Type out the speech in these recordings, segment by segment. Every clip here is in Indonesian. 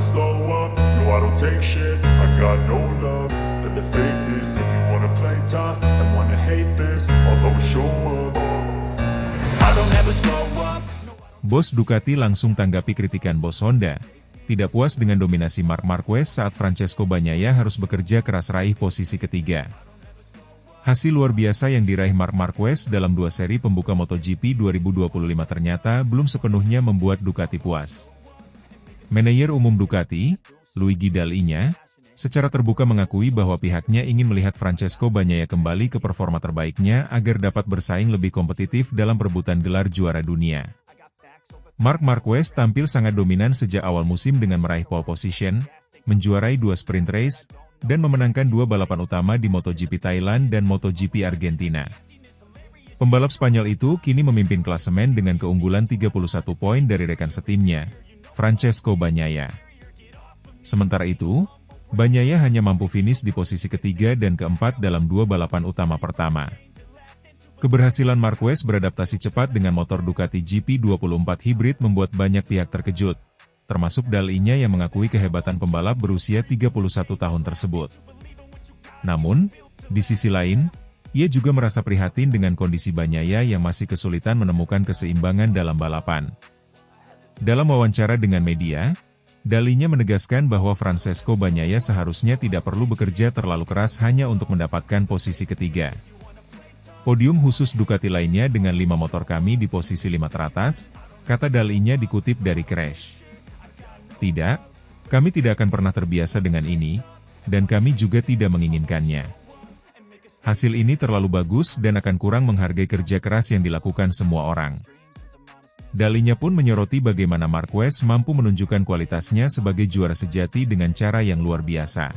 slow up, no I don't take shit. I got no love for the fakeness. If you wanna play tough and wanna hate this, I'll always show up. I don't ever slow up. Bos Ducati langsung tanggapi kritikan bos Honda. Tidak puas dengan dominasi Marc Marquez saat Francesco Bagnaia harus bekerja keras raih posisi ketiga. Hasil luar biasa yang diraih Marc Marquez dalam 2 seri pembuka MotoGP 2025 ternyata belum sepenuhnya membuat Ducati puas. Manajer umum Ducati, Luigi Dall'Igna, secara terbuka mengakui bahwa pihaknya ingin melihat Francesco Bagnaia kembali ke performa terbaiknya agar dapat bersaing lebih kompetitif dalam perebutan gelar juara dunia. Marc Marquez tampil sangat dominan sejak awal musim dengan meraih pole position, menjuarai 2 sprint race, dan memenangkan 2 balapan utama di MotoGP Thailand dan MotoGP Argentina. Pembalap Spanyol itu kini memimpin klasemen dengan keunggulan 31 poin dari rekan setimnya, Francesco Bagnaia. Sementara itu, Bagnaia hanya mampu finish di posisi ketiga dan keempat dalam 2 balapan utama pertama. Keberhasilan Marquez beradaptasi cepat dengan motor Ducati GP24 hibrid membuat banyak pihak terkejut, termasuk Dall'Igna yang mengakui kehebatan pembalap berusia 31 tahun tersebut. Namun, di sisi lain, ia juga merasa prihatin dengan kondisi Bagnaia yang masih kesulitan menemukan keseimbangan dalam balapan. Dalam wawancara dengan media, Dall'Igna menegaskan bahwa Francesco Bagnaia seharusnya tidak perlu bekerja terlalu keras hanya untuk mendapatkan posisi ketiga. Podium khusus Ducati lainnya dengan 5 motor kami di posisi 5 teratas, kata Dall'Igna dikutip dari Crash. Tidak, kami tidak akan pernah terbiasa dengan ini, dan kami juga tidak menginginkannya. Hasil ini terlalu bagus dan akan kurang menghargai kerja keras yang dilakukan semua orang. Dall'Igna pun menyoroti bagaimana Marquez mampu menunjukkan kualitasnya sebagai juara sejati dengan cara yang luar biasa.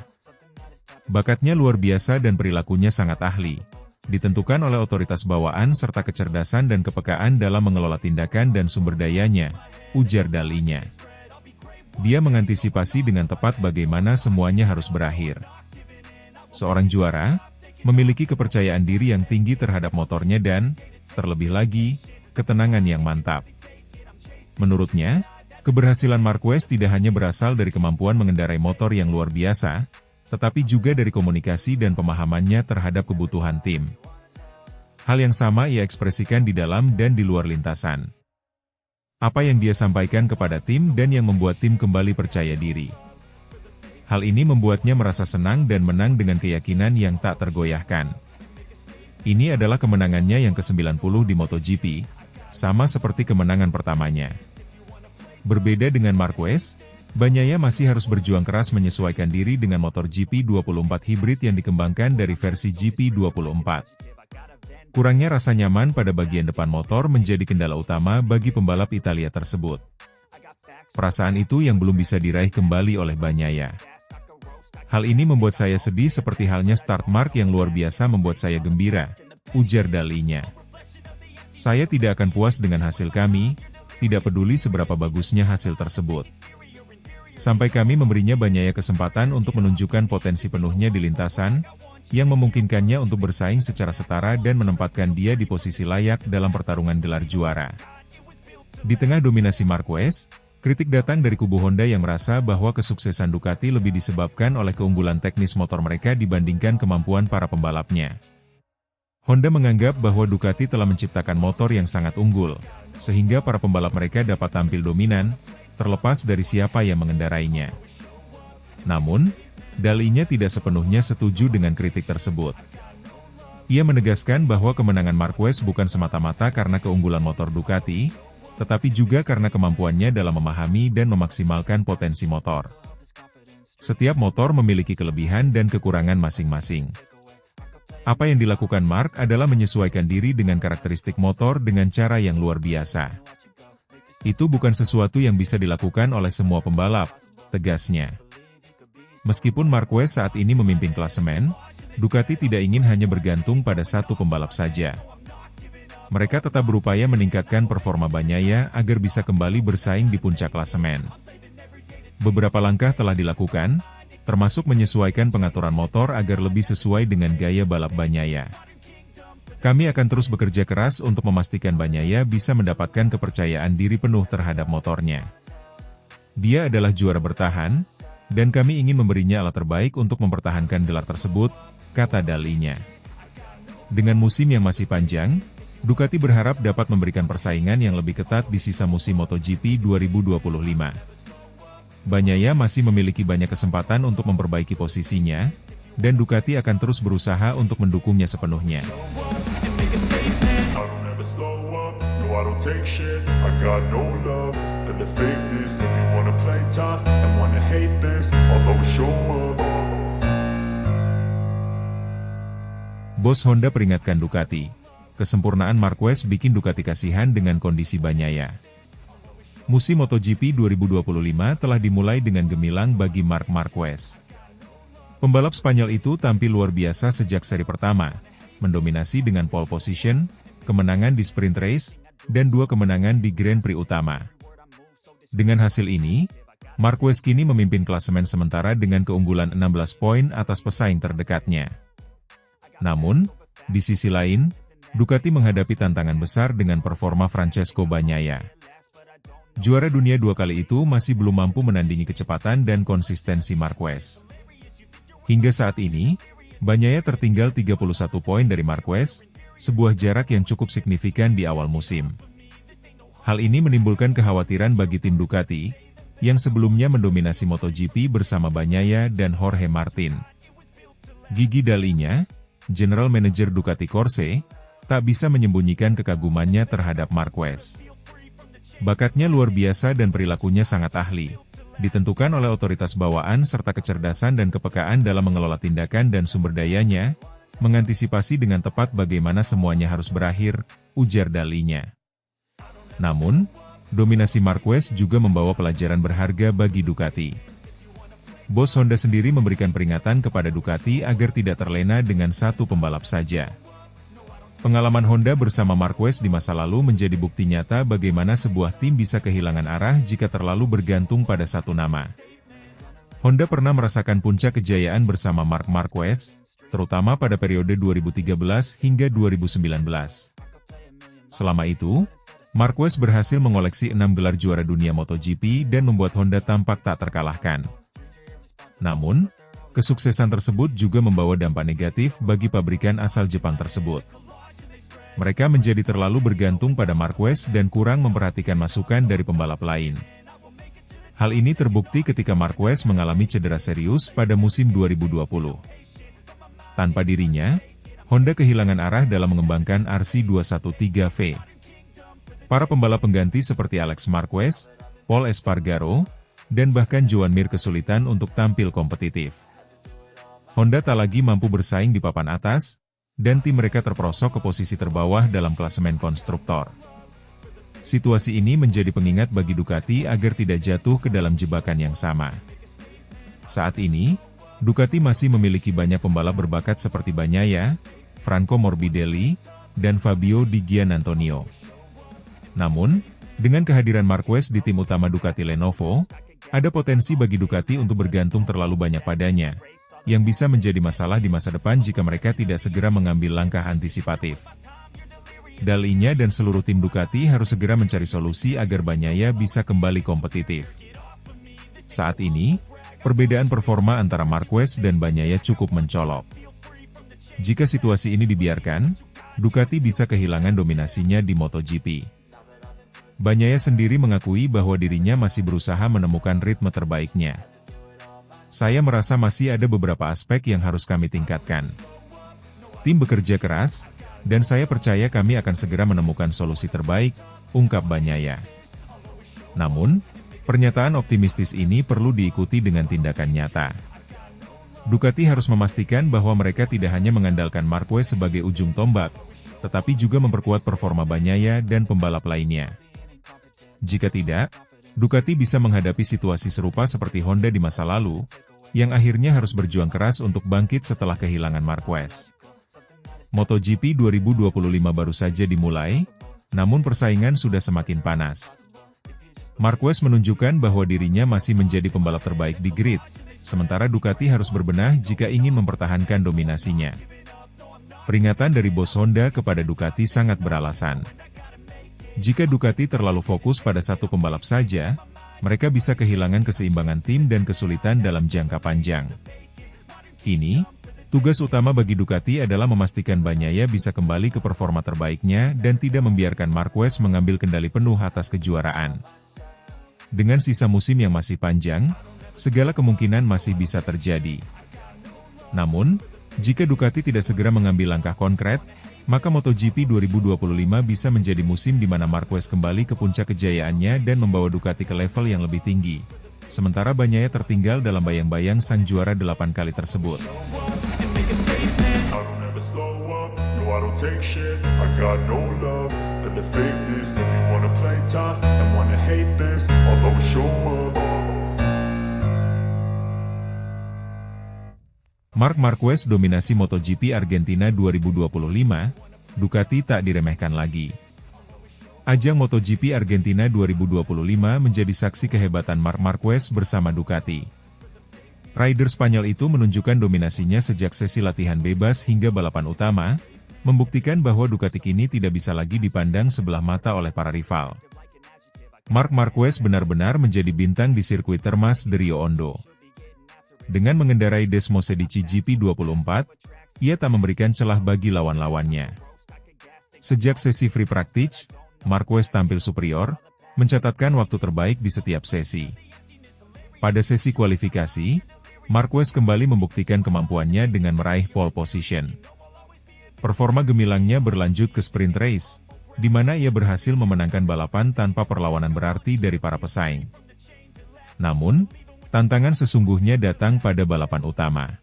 Bakatnya luar biasa dan perilakunya sangat ahli, ditentukan oleh otoritas bawaan serta kecerdasan dan kepekaan dalam mengelola tindakan dan sumber dayanya, ujar Dall'Igna. Dia mengantisipasi dengan tepat bagaimana semuanya harus berakhir. Seorang juara, memiliki kepercayaan diri yang tinggi terhadap motornya dan, terlebih lagi, ketenangan yang mantap. Menurutnya, keberhasilan Marquez tidak hanya berasal dari kemampuan mengendarai motor yang luar biasa, tetapi juga dari komunikasi dan pemahamannya terhadap kebutuhan tim. Hal yang sama ia ekspresikan di dalam dan di luar lintasan. Apa yang dia sampaikan kepada tim dan yang membuat tim kembali percaya diri. Hal ini membuatnya merasa senang dan menang dengan keyakinan yang tak tergoyahkan. Ini adalah kemenangannya yang ke-90 di MotoGP, sama seperti kemenangan pertamanya. Berbeda dengan Marquez, Bagnaia masih harus berjuang keras menyesuaikan diri dengan motor GP24 hibrid yang dikembangkan dari versi GP24. Kurangnya rasa nyaman pada bagian depan motor menjadi kendala utama bagi pembalap Italia tersebut. Perasaan itu yang belum bisa diraih kembali oleh Bagnaia. Hal ini membuat saya sedih seperti halnya start mark yang luar biasa membuat saya gembira, ujar Dall'Igna. Saya tidak akan puas dengan hasil kami, tidak peduli seberapa bagusnya hasil tersebut. Sampai kami memberinya Bagnaia kesempatan untuk menunjukkan potensi penuhnya di lintasan, yang memungkinkannya untuk bersaing secara setara dan menempatkan dia di posisi layak dalam pertarungan gelar juara. Di tengah dominasi Marquez, kritik datang dari kubu Honda yang merasa bahwa kesuksesan Ducati lebih disebabkan oleh keunggulan teknis motor mereka dibandingkan kemampuan para pembalapnya. Honda menganggap bahwa Ducati telah menciptakan motor yang sangat unggul, sehingga para pembalap mereka dapat tampil dominan, terlepas dari siapa yang mengendarainya. Namun, Dall'Igna tidak sepenuhnya setuju dengan kritik tersebut. Ia menegaskan bahwa kemenangan Marquez bukan semata-mata karena keunggulan motor Ducati, tetapi juga karena kemampuannya dalam memahami dan memaksimalkan potensi motor. Setiap motor memiliki kelebihan dan kekurangan masing-masing. Apa yang dilakukan Marc adalah menyesuaikan diri dengan karakteristik motor dengan cara yang luar biasa. Itu bukan sesuatu yang bisa dilakukan oleh semua pembalap, tegasnya. Meskipun Marquez saat ini memimpin klasemen, Ducati tidak ingin hanya bergantung pada satu pembalap saja. Mereka tetap berupaya meningkatkan performa Bagnaia agar bisa kembali bersaing di puncak klasemen. Beberapa langkah telah dilakukan, termasuk menyesuaikan pengaturan motor agar lebih sesuai dengan gaya balap Bagnaia. Kami akan terus bekerja keras untuk memastikan Bagnaia bisa mendapatkan kepercayaan diri penuh terhadap motornya. Dia adalah juara bertahan, dan kami ingin memberinya alat terbaik untuk mempertahankan gelar tersebut, kata dalinya. Dengan musim yang masih panjang, Ducati berharap dapat memberikan persaingan yang lebih ketat di sisa musim MotoGP 2025. Bagnaia masih memiliki banyak kesempatan untuk memperbaiki posisinya, dan Ducati akan terus berusaha untuk mendukungnya sepenuhnya. I don't take shit, I got no love for the fakeness. If you wanna play tough and wanna hate this, I'll always show up. Bos Honda peringatkan Ducati, kesempurnaan Marquez bikin Ducati kasihan dengan kondisi Bagnaia. Musim MotoGP 2025 telah dimulai dengan gemilang bagi Marc Marquez. Pembalap Spanyol itu tampil luar biasa sejak seri pertama, mendominasi dengan pole position, kemenangan di sprint race, dan 2 kemenangan di Grand Prix utama. Dengan hasil ini, Marquez kini memimpin klasemen sementara dengan keunggulan 16 poin atas pesaing terdekatnya. Namun, di sisi lain, Ducati menghadapi tantangan besar dengan performa Francesco Bagnaia. Juara dunia 2 kali itu masih belum mampu menandingi kecepatan dan konsistensi Marquez. Hingga saat ini, Bagnaia tertinggal 31 poin dari Marquez, sebuah jarak yang cukup signifikan di awal musim. Hal ini menimbulkan kekhawatiran bagi tim Ducati, yang sebelumnya mendominasi MotoGP bersama Bagnaia dan Jorge Martin. Gigi Dalinya, General Manager Ducati Corse, tak bisa menyembunyikan kekagumannya terhadap Marquez. Bakatnya luar biasa dan perilakunya sangat ahli, ditentukan oleh otoritas bawaan serta kecerdasan dan kepekaan dalam mengelola tindakan dan sumber dayanya, mengantisipasi dengan tepat bagaimana semuanya harus berakhir, ujar Dalinya. Namun, dominasi Marquez juga membawa pelajaran berharga bagi Ducati. Bos Honda sendiri memberikan peringatan kepada Ducati agar tidak terlena dengan satu pembalap saja. Pengalaman Honda bersama Marquez di masa lalu menjadi bukti nyata bagaimana sebuah tim bisa kehilangan arah jika terlalu bergantung pada satu nama. Honda pernah merasakan puncak kejayaan bersama Marc Marquez, terutama pada periode 2013 hingga 2019. Selama itu, Marquez berhasil mengoleksi 6 gelar juara dunia MotoGP dan membuat Honda tampak tak terkalahkan. Namun, kesuksesan tersebut juga membawa dampak negatif bagi pabrikan asal Jepang tersebut. Mereka menjadi terlalu bergantung pada Marquez dan kurang memperhatikan masukan dari pembalap lain. Hal ini terbukti ketika Marquez mengalami cedera serius pada musim 2020. Tanpa dirinya, Honda kehilangan arah dalam mengembangkan RC213V. Para pembalap pengganti seperti Alex Marquez, Pol Espargaro, dan bahkan Joan Mir kesulitan untuk tampil kompetitif. Honda tak lagi mampu bersaing di papan atas, dan tim mereka terperosok ke posisi terbawah dalam klasemen konstruktor. Situasi ini menjadi pengingat bagi Ducati agar tidak jatuh ke dalam jebakan yang sama. Saat ini, Ducati masih memiliki banyak pembalap berbakat seperti Bagnaia, Franco Morbidelli, dan Fabio Di Giannantonio. Namun, dengan kehadiran Marquez di tim utama Ducati Lenovo, ada potensi bagi Ducati untuk bergantung terlalu banyak padanya, yang bisa menjadi masalah di masa depan jika mereka tidak segera mengambil langkah antisipatif. Dalinya dan seluruh tim Ducati harus segera mencari solusi agar Bagnaia bisa kembali kompetitif. Saat ini, perbedaan performa antara Marquez dan Bagnaia cukup mencolok. Jika situasi ini dibiarkan, Ducati bisa kehilangan dominasinya di MotoGP. Bagnaia sendiri mengakui bahwa dirinya masih berusaha menemukan ritme terbaiknya. Saya merasa masih ada beberapa aspek yang harus kami tingkatkan. Tim bekerja keras, dan saya percaya kami akan segera menemukan solusi terbaik, ungkap Bagnaia. Namun, pernyataan optimistis ini perlu diikuti dengan tindakan nyata. Ducati harus memastikan bahwa mereka tidak hanya mengandalkan Marquez sebagai ujung tombak, tetapi juga memperkuat performa Bagnaia dan pembalap lainnya. Jika tidak, Ducati bisa menghadapi situasi serupa seperti Honda di masa lalu, yang akhirnya harus berjuang keras untuk bangkit setelah kehilangan Marquez. MotoGP 2025 baru saja dimulai, namun persaingan sudah semakin panas. Marquez menunjukkan bahwa dirinya masih menjadi pembalap terbaik di grid, sementara Ducati harus berbenah jika ingin mempertahankan dominasinya. Peringatan dari bos Honda kepada Ducati sangat beralasan. Jika Ducati terlalu fokus pada satu pembalap saja, mereka bisa kehilangan keseimbangan tim dan kesulitan dalam jangka panjang. Kini, tugas utama bagi Ducati adalah memastikan Bagnaia bisa kembali ke performa terbaiknya dan tidak membiarkan Marquez mengambil kendali penuh atas kejuaraan. Dengan sisa musim yang masih panjang, segala kemungkinan masih bisa terjadi. Namun, jika Ducati tidak segera mengambil langkah konkret, maka MotoGP 2025 bisa menjadi musim di mana Marquez kembali ke puncak kejayaannya dan membawa Ducati ke level yang lebih tinggi. Sementara Bagnaia tertinggal dalam bayang-bayang sang juara 8 kali tersebut. I don't ever slow up, no I don't take shit. I got no love for the fakeness. If you wanna play tough and wanna hate this, I'll always show up. Marc Marquez dominasi MotoGP Argentina 2025, Ducati tak diremehkan lagi. Ajang MotoGP Argentina 2025 menjadi saksi kehebatan Marc Marquez bersama Ducati. Rider Spanyol itu menunjukkan dominasinya sejak sesi latihan bebas hingga balapan utama, membuktikan bahwa Ducati kini tidak bisa lagi dipandang sebelah mata oleh para rival. Marc Marquez benar-benar menjadi bintang di sirkuit Termas de Rio Hondo. Dengan mengendarai Desmosedici GP24, ia tak memberikan celah bagi lawan-lawannya. Sejak sesi free practice, Marquez tampil superior, mencatatkan waktu terbaik di setiap sesi. Pada sesi kualifikasi, Marquez kembali membuktikan kemampuannya dengan meraih pole position. Performa gemilangnya berlanjut ke sprint race, di mana ia berhasil memenangkan balapan tanpa perlawanan berarti dari para pesaing. Namun, tantangan sesungguhnya datang pada balapan utama.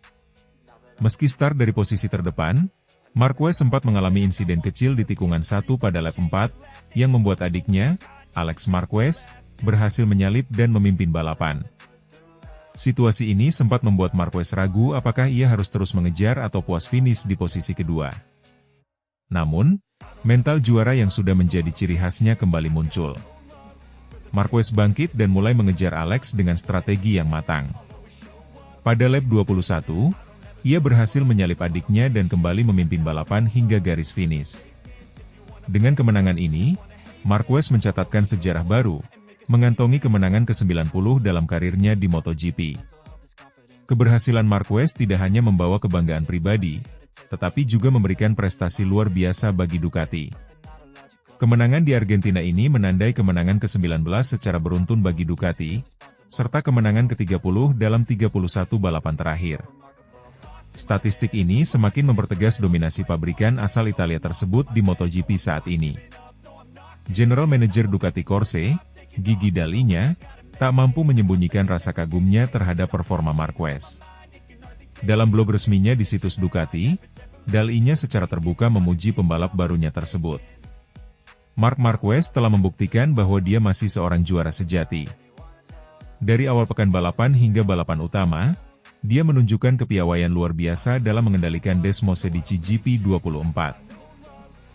Meski start dari posisi terdepan, Marquez sempat mengalami insiden kecil di tikungan 1 pada lap 4, yang membuat adiknya, Alex Marquez, berhasil menyalip dan memimpin balapan. Situasi ini sempat membuat Marquez ragu apakah ia harus terus mengejar atau puas finish di posisi kedua. Namun, mental juara yang sudah menjadi ciri khasnya kembali muncul. Marquez bangkit dan mulai mengejar Alex dengan strategi yang matang. Pada lap 21, ia berhasil menyalip adiknya dan kembali memimpin balapan hingga garis finish. Dengan kemenangan ini, Marquez mencatatkan sejarah baru, mengantongi kemenangan ke-90 dalam karirnya di MotoGP. Keberhasilan Marquez tidak hanya membawa kebanggaan pribadi, tetapi juga memberikan prestasi luar biasa bagi Ducati. Kemenangan di Argentina ini menandai kemenangan ke-19 secara beruntun bagi Ducati, serta kemenangan ke-30 dalam 31 balapan terakhir. Statistik ini semakin mempertegas dominasi pabrikan asal Italia tersebut di MotoGP saat ini. General Manager Ducati Corse, Gigi Dall'Igna, tak mampu menyembunyikan rasa kagumnya terhadap performa Marquez. Dalam blog resminya di situs Ducati, Dall'Igna secara terbuka memuji pembalap barunya tersebut. Marc Marquez telah membuktikan bahwa dia masih seorang juara sejati. Dari awal pekan balapan hingga balapan utama, dia menunjukkan kepiawaian luar biasa dalam mengendalikan Desmosedici GP24.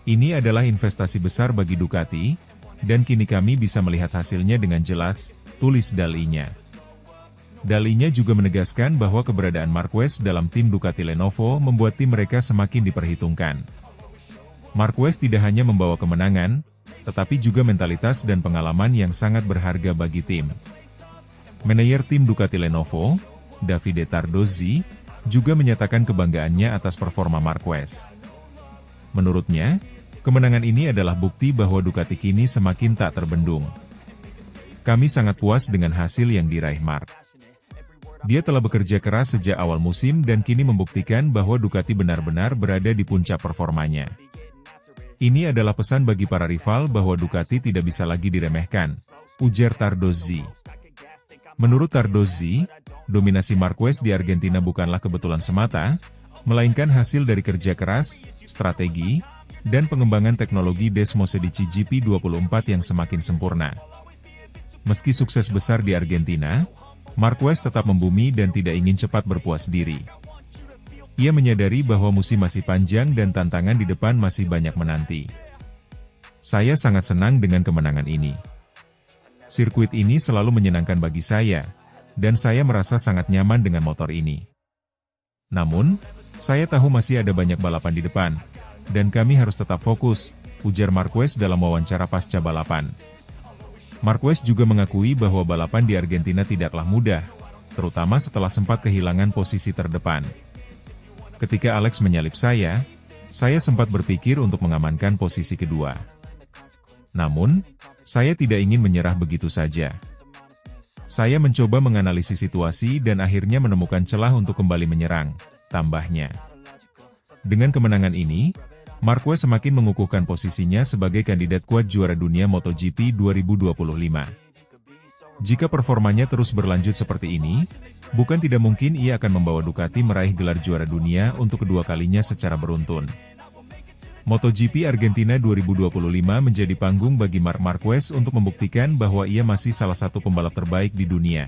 Ini adalah investasi besar bagi Ducati, dan kini kami bisa melihat hasilnya dengan jelas, tulis Dall'Igna. Dall'Igna juga menegaskan bahwa keberadaan Marquez dalam tim Ducati Lenovo membuat tim mereka semakin diperhitungkan. Marquez tidak hanya membawa kemenangan, tetapi juga mentalitas dan pengalaman yang sangat berharga bagi tim. Manajer tim Ducati Lenovo, Davide Tardozzi, juga menyatakan kebanggaannya atas performa Marquez. Menurutnya, kemenangan ini adalah bukti bahwa Ducati kini semakin tak terbendung. Kami sangat puas dengan hasil yang diraih Marc. Dia telah bekerja keras sejak awal musim dan kini membuktikan bahwa Ducati benar-benar berada di puncak performanya. Ini adalah pesan bagi para rival bahwa Ducati tidak bisa lagi diremehkan, ujar Tardozzi. Menurut Tardozzi, dominasi Marquez di Argentina bukanlah kebetulan semata, melainkan hasil dari kerja keras, strategi, dan pengembangan teknologi Desmosedici GP24 yang semakin sempurna. Meski sukses besar di Argentina, Marquez tetap membumi dan tidak ingin cepat berpuas diri. Ia menyadari bahwa musim masih panjang dan tantangan di depan masih banyak menanti. Saya sangat senang dengan kemenangan ini. Sirkuit ini selalu menyenangkan bagi saya, dan saya merasa sangat nyaman dengan motor ini. Namun, saya tahu masih ada banyak balapan di depan, dan kami harus tetap fokus, ujar Marquez dalam wawancara pasca balapan. Marquez juga mengakui bahwa balapan di Argentina tidaklah mudah, terutama setelah sempat kehilangan posisi terdepan. Ketika Alex menyalip saya sempat berpikir untuk mengamankan posisi kedua. Namun, saya tidak ingin menyerah begitu saja. Saya mencoba menganalisis situasi dan akhirnya menemukan celah untuk kembali menyerang, tambahnya. Dengan kemenangan ini, Marquez semakin mengukuhkan posisinya sebagai kandidat kuat juara dunia MotoGP 2025. Jika performanya terus berlanjut seperti ini, bukan tidak mungkin ia akan membawa Ducati meraih gelar juara dunia untuk kedua kalinya secara beruntun. MotoGP Argentina 2025 menjadi panggung bagi Marc Marquez untuk membuktikan bahwa ia masih salah satu pembalap terbaik di dunia.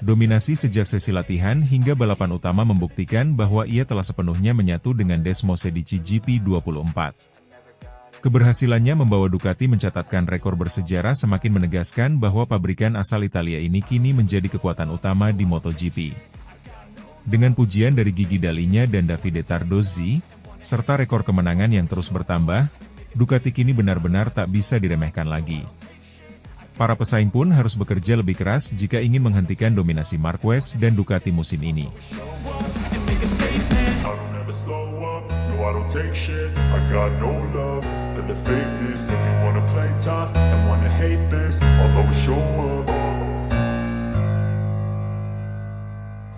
Dominasi sejak sesi latihan hingga balapan utama membuktikan bahwa ia telah sepenuhnya menyatu dengan Desmosedici GP24. Keberhasilannya membawa Ducati mencatatkan rekor bersejarah semakin menegaskan bahwa pabrikan asal Italia ini kini menjadi kekuatan utama di MotoGP. Dengan pujian dari Gigi Dalinya dan Davide Tardozzi, serta rekor kemenangan yang terus bertambah, Ducati kini benar-benar tak bisa diremehkan lagi. Para pesaing pun harus bekerja lebih keras jika ingin menghentikan dominasi Marquez dan Ducati musim ini.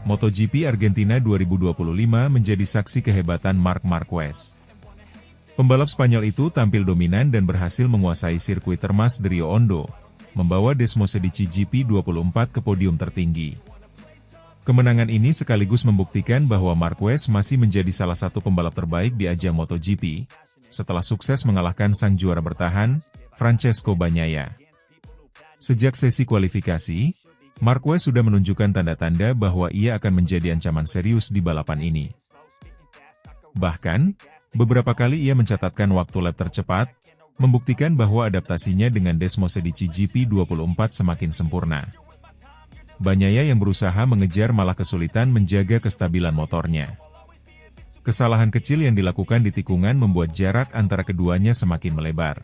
MotoGP Argentina 2025 menjadi saksi kehebatan Marc Marquez. Pembalap Spanyol itu tampil dominan dan berhasil menguasai sirkuit Termas de Rio Hondo, membawa Desmosedici GP24 ke podium tertinggi. Kemenangan ini sekaligus membuktikan bahwa Marquez masih menjadi salah satu pembalap terbaik di ajang MotoGP, setelah sukses mengalahkan sang juara bertahan, Francesco Bagnaia. Sejak sesi kualifikasi, Marquez sudah menunjukkan tanda-tanda bahwa ia akan menjadi ancaman serius di balapan ini. Bahkan, beberapa kali ia mencatatkan waktu lap tercepat, membuktikan bahwa adaptasinya dengan Desmosedici GP24 semakin sempurna. Bagnaia yang berusaha mengejar malah kesulitan menjaga kestabilan motornya. Kesalahan kecil yang dilakukan di tikungan membuat jarak antara keduanya semakin melebar.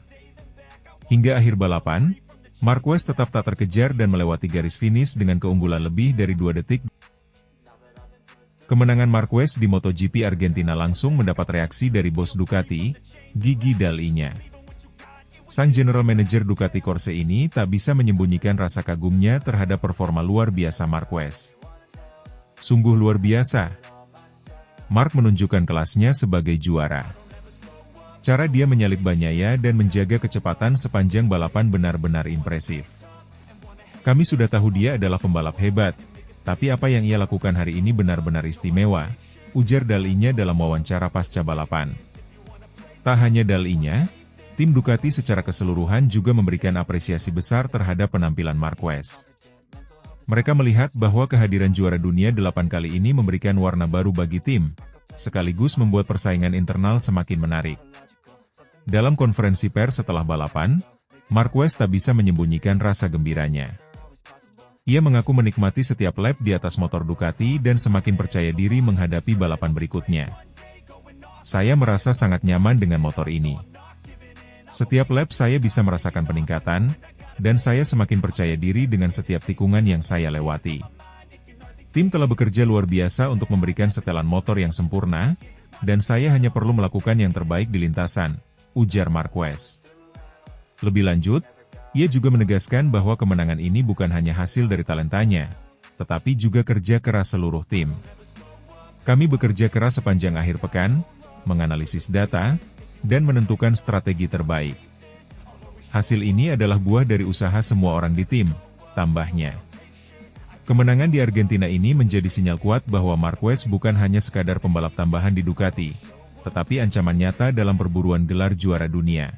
Hingga akhir balapan, Marquez tetap tak terkejar dan melewati garis finish dengan keunggulan lebih dari 2 detik. Kemenangan Marquez di MotoGP Argentina langsung mendapat reaksi dari bos Ducati, Gigi Dalinya. Sang General Manager Ducati Corse ini tak bisa menyembunyikan rasa kagumnya terhadap performa luar biasa Marquez. Sungguh luar biasa. Marc menunjukkan kelasnya sebagai juara. Cara dia menyalip Bagnaia dan menjaga kecepatan sepanjang balapan benar-benar impresif. Kami sudah tahu dia adalah pembalap hebat, tapi apa yang ia lakukan hari ini benar-benar istimewa, ujar Dalinya dalam wawancara pasca balapan. Tak hanya Dalinya, tim Ducati secara keseluruhan juga memberikan apresiasi besar terhadap penampilan Marquez. Mereka melihat bahwa kehadiran juara dunia 8 kali ini memberikan warna baru bagi tim, sekaligus membuat persaingan internal semakin menarik. Dalam konferensi pers setelah balapan, Marquez tak bisa menyembunyikan rasa gembiranya. Ia mengaku menikmati setiap lap di atas motor Ducati dan semakin percaya diri menghadapi balapan berikutnya. Saya merasa sangat nyaman dengan motor ini. Setiap lap saya bisa merasakan peningkatan, dan saya semakin percaya diri dengan setiap tikungan yang saya lewati. Tim telah bekerja luar biasa untuk memberikan setelan motor yang sempurna, dan saya hanya perlu melakukan yang terbaik di lintasan, ujar Marquez. Lebih lanjut, ia juga menegaskan bahwa kemenangan ini bukan hanya hasil dari talentanya, tetapi juga kerja keras seluruh tim. Kami bekerja keras sepanjang akhir pekan, menganalisis data, dan menentukan strategi terbaik. Hasil ini adalah buah dari usaha semua orang di tim, tambahnya. Kemenangan di Argentina ini menjadi sinyal kuat bahwa Marquez bukan hanya sekadar pembalap tambahan di Ducati, tetapi ancaman nyata dalam perburuan gelar juara dunia.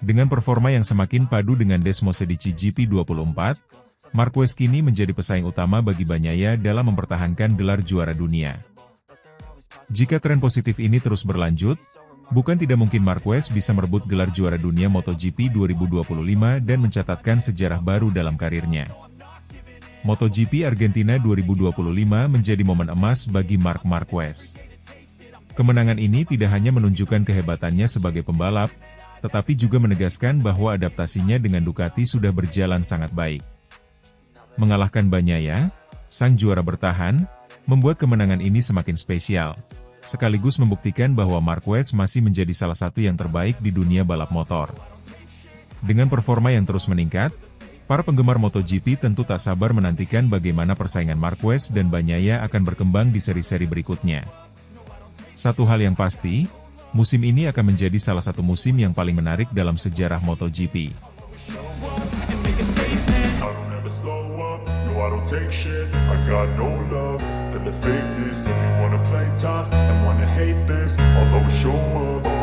Dengan performa yang semakin padu dengan Desmosedici GP24, Marquez kini menjadi pesaing utama bagi Bagnaia dalam mempertahankan gelar juara dunia. Jika tren positif ini terus berlanjut, bukan tidak mungkin Marquez bisa merebut gelar juara dunia MotoGP 2025 dan mencatatkan sejarah baru dalam karirnya. MotoGP Argentina 2025 menjadi momen emas bagi Marc Marquez. Kemenangan ini tidak hanya menunjukkan kehebatannya sebagai pembalap, tetapi juga menegaskan bahwa adaptasinya dengan Ducati sudah berjalan sangat baik. Mengalahkan Bagnaia, sang juara bertahan, membuat kemenangan ini semakin spesial, sekaligus membuktikan bahwa Marquez masih menjadi salah satu yang terbaik di dunia balap motor. Dengan performa yang terus meningkat, para penggemar MotoGP tentu tak sabar menantikan bagaimana persaingan Marquez dan Bagnaia akan berkembang di seri-seri berikutnya. Satu hal yang pasti, musim ini akan menjadi salah satu musim yang paling menarik dalam sejarah MotoGP. I don't take shit, I got no love for the fakeness. If you wanna play tough and wanna hate this, I'll always show up.